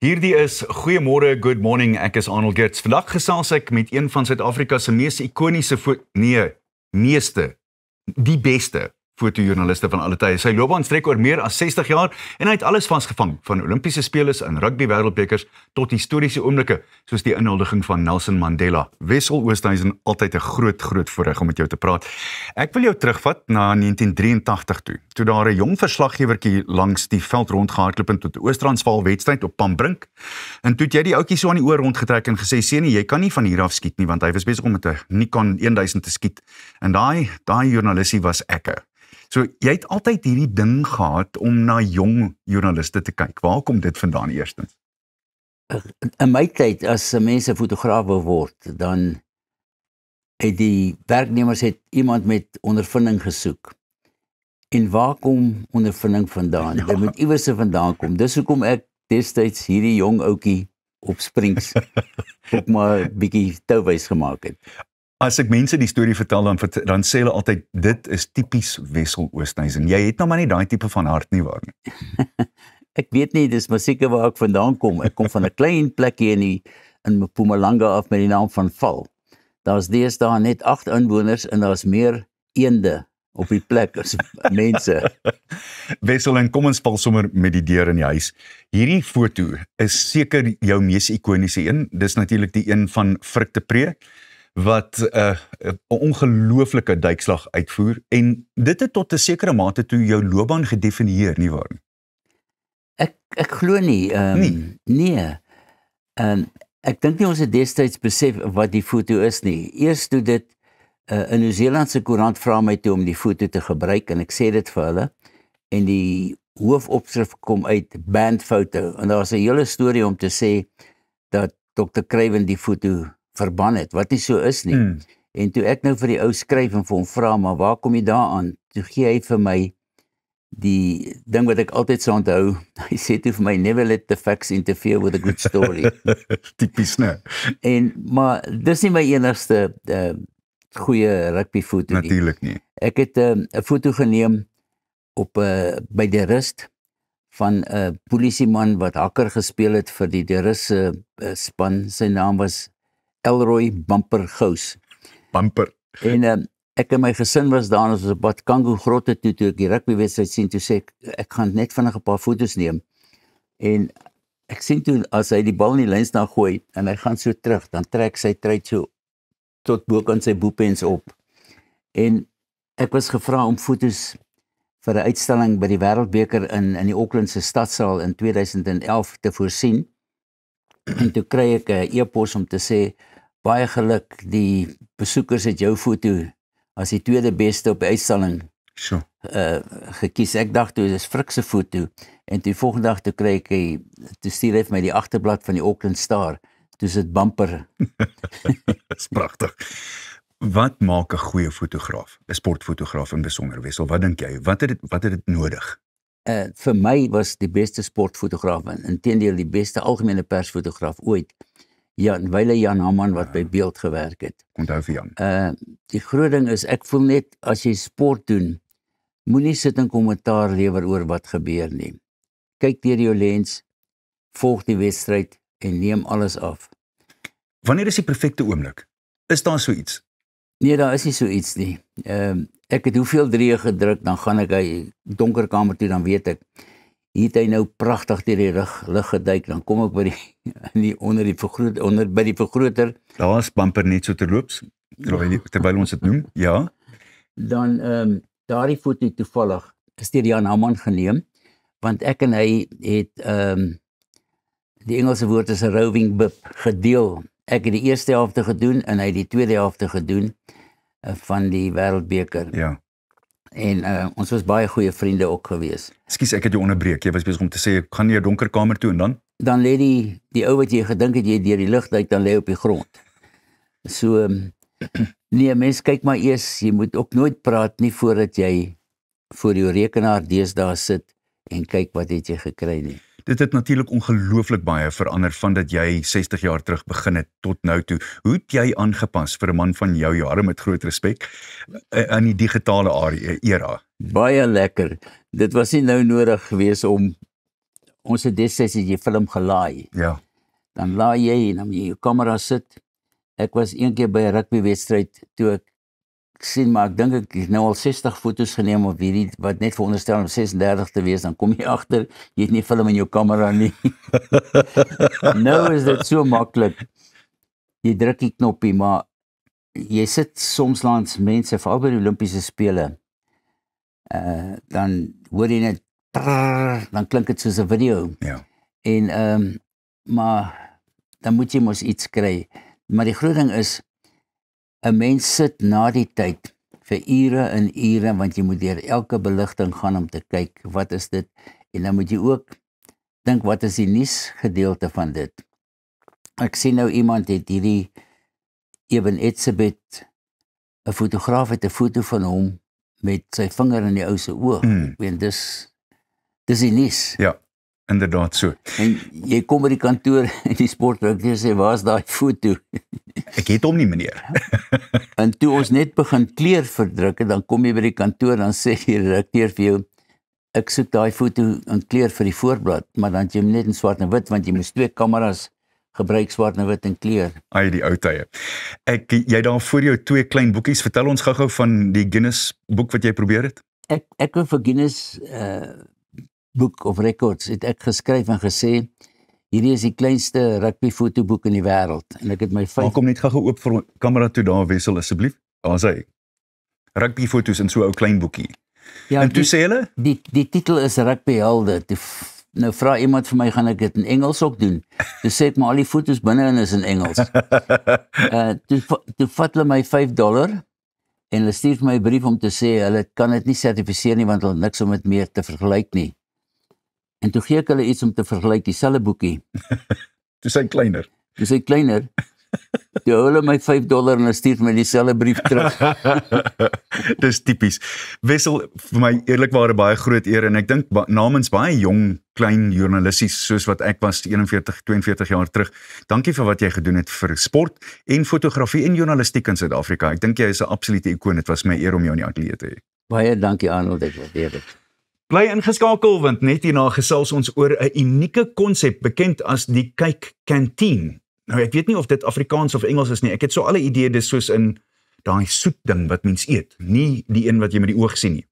Hierdie is Goeiemôre, Good Morning, ek is Arnold Gertz. Vandag gesels ek met een van Suid-Afrika se mees ikoniese die beste fotojoernaliste van alle tye. Sy loopbaan strek oor meer as 60 jaar en hy het alles vasgevang, van Olimpiese spelers en rugby wêreldbekers tot historiese oomblikke, soos die inhuldiging van Nelson Mandela. Wessel Oosthuizen, altyd 'n groot voorreg om met jou te praat. Ek wil jou terugvat na 1983 toe daar 'n jong verslaggewertjie langs die veld rondgehardloop het tot die Oos-Transvaal wedstryd op Pambrink. En toe het jy die ouetjie so aan die oor rondgetrek en gesê, "Seunie, jy kan nie van hier af skiet nie," want hy was besig om met 'n Nikon 1000 te skiet. En daai joernalistie was ek. So, jy het altyd hierdie ding gehad om na jong joernaliste te kyk. Waar kom dit vandaan eerstens? In my tyd, as mense fotograaf wou word, dan het die werknemers iemand met ondervinding gesoek. En waar kom ondervinding vandaan? Dit moet iewers vandaan kom. Dis hoekom ek destyds hierdie jong ouetjie op Springs ook maar 'n bietjie touwys gemaak het. As ek mense die storie vertel, dan sê hulle altyd, dit is tipies Wessel Oosthuizen. Jy het nou maar nie daai tipe van hart nie, waar nie. Ek weet nie, dis maar seker waar ek vandaan kom. Ek kom van 'n klein plekkie in Mpumalanga af met die naam van Val. Daar's deesdae net 8 inwoners en daar's meer eende op die plek as mense. Wessel, en kom ons val sommer met die deur in die huis. Hierdie foto is seker jou mees ikoniese een. Dis natuurlik die een van Frick de Pre, wat 'n ongelooflike duikslag uitvoer, en dit het tot 'n sekere mate toe jou loopbaan gedefinieer, nie waar nie? Ek glo nie. Nee. Ek dink nie ons het destyds besef wat die foto is nie. Eers toe dit 'n Nieu-Seelandse koerant vra my toe om die foto te gebruik, en ek sê dit vir hulle, en die hoofopskrif kom uit bandfoto, en daar's 'n hele storie om te sê dat Dr. Craven die foto verban het, wat nie so is nie. En toe ek nou vir die ou skryf en vir hom vra, maar waar kom jy daaraan? Toe gee hy vir my die ding wat ek altyd sou onthou. Hy sê toe vir my, never let the facts interfere with a good story. Typies, né? Maar dis nie my enigste goeie rugbyfoto nie. Natuurlik nie. Ek het 'n foto geneem op by die Rust van 'n polisieman wat hakker gespeel het vir die Rust span. Sy naam was Elroy Bumper Gous. Bumper. En ek en my gesin was daar, en ons was op pad Kango grotte toe ek die rugbywedstryd sien, toe sê ek gaan net vinnig 'n paar foto's neem. En ek sien toe, as hy die bal in die lyns na gooi, en hy gaan so terug, dan trek sy truit so tot bo kan sy boepens op. En ek was gevra om foto's vir 'n uitstalling by die Wêreldbeker in die Auckland se stadsaal in 2011 te voorsien. En toe kry ek 'n e-pos om te sê, baie geluk, die besoekers het jou foto as die tweede beste op die uitstalling gekies. Ek dacht toe, dis Frick se foto. En toe volgende dag toe kry ek, toe stuur hy vir my die agterblad van die Auckland Star. Toe is dit Bumper. Dis pragtig. Wat maak 'n goeie fotograaf, 'n sportfotograaf in besonder, Wessel? Wat dink jy? Wat het dit nodig? Vir my was die beste sportfotograaf, en inteendeel die beste algemene persfotograaf ooit, Jan Hamman, wat by Beeld gewerk het. Onthou vir Jan. Die groot ding is, ek voel net, as jy sport doen, moenie sit en kommentaar lewer oor wat gebeur nie. Kyk deur jou lens, volg die wedstryd en neem alles af. Wanneer is die perfekte oomblik? Is daar so iets? Nee, daar is nie so iets nie. Ek het hoeveel drieë gedruk, dan gaan ek hy donker kamer toe, dan weet ek, hier het hy nou pragtig deur die lug geduik, dan kom ek by die vergroter. Daar is Bumper net so terloops, terwyl ons dit noem, ja. Dan, daardie foto toevallig is deur Jan Hamman geneem, want ek en hy het, die Engelse woord is 'n roving bib, gedeel. Ek het die eerste helfte gedoen, en hy het die tweede helfte gedoen, van die Wêreldbeker. Ja. En ons was baie goeie vriende ook gewees. Ekskuus, ek het jou onderbreek. Jy was besig om te sê, gaan jy 'n donker kamer toe en dan? Dan lê die ou wat jy gedink het jy deur die lug duik, dan lê op die grond. So, nee, mens kyk maar eers, jy moet ook nooit praat nie voordat jy voor jou rekenaar deesdae sit en kyk wat het jy gekry nie. Dit het natuurlik ongelooflik baie verander van dat jy 60 jaar terug begin het tot nou toe. Hoe het jy aangepas vir 'n man van jou jare, met groot respek, in die digitale era? Baie lekker. Dit was nie nou nodig gewees om ons het destyds jy film gelaai. Ja. Dan laai jy en dan moet jy jou kamera sit. Ek was een keer by 'n rugbywedstryd toe ek sien, maar ek dink ek het nou al 60 foto's geneem op hierdie, wat net veronderstel om 36 te wees, dan kom jy agter, jy het nie film in jou kamera nie. Nou is dit so maklik. Jy druk die knoppie, maar jy sit soms langs mense, veral by die Olimpiese spele, dan hoor jy net, dan klink dit soos 'n video. Ja. En, maar dan moet jy mos iets kry. Maar die groot ding is, 'n mens sit na die tyd vir ure en ure, want jy moet deur elke beligting gaan om te kyk, wat is dit? En dan moet jy ook dink, wat is die nuus gedeelte van dit? Ek sien nou iemand het hierdie Eben Etzebeth, 'n fotograaf het 'n foto van hom met sy vinger in die ou se oog. En dis die nuus. Ja, inderdaad so. En jy kom by die kantoor en die sportdirekteur sê, waar's daai foto? Ek het hom nie, meneer. En toe ons net begin kleur verdruk, dan kom jy by die kantoor, dan sê die redakteur vir jou, ek soek daai foto in kleur vir die voorblad, maar dan het jy hom net in swart en wit, want jy moes 2 kameras gebruik, swart en wit en kleur. Ai, die ou tye. Jy daar voor jou 2 klein boekies, vertel ons gou-gou van die Guinness boek wat jy probeer het. Ek het vir Guinness Book of Records het ek geskryf en gesê, hierdie is die kleinste rugby fotoboek in die wêreld. En ek het my 5... Kom net gou oop vir kamera toe daar, Wessel, asseblief. Daar's hy. Rugby foto's in so 'n ou klein boekie. Ja, en toe sê hulle? Die titel is Rugby Helde. Nou vra iemand vir my, gaan ek dit in Engels ook doen? Toe sê ek, maar al die foto's binne-in is in Engels. Toe vat hulle my $5 en hulle stuur vir my 'n brief om te sê, hulle kan dit nie sertifiseer nie, want hulle het niks om dit meer te vergelyk nie. En toe gee ek hulle iets om te vergelyk, dieselfde boekie. Toe sy kleiner. Toe hou hulle my $5 en hulle stuur my dieselfde brief terug. Dis tipies. Wessel, vir my eerlikwaar baie groot eer, en ek dink namens baie jong, klein journalisties, soos wat ek was 41, 42 jaar terug. Dankie vir wat jy gedoen het vir sport en fotografie en journalistiek in Suid-Afrika. Ek dink jy is 'n absolute ikoon. Dit was my eer om jou in die ateljee te hê. Baie dankie, Arnold, ek waardeer dit. Bly ingeskakel, want net hierna gesels ons oor 'n unieke konsep bekend as die Kyk Kantien. Nou, ek weet nie of dit Afrikaans of Engels is nie. Ek het so alle idee dis soos in daai soet ding wat mens eet, nie die een wat jy met die oog sien nie.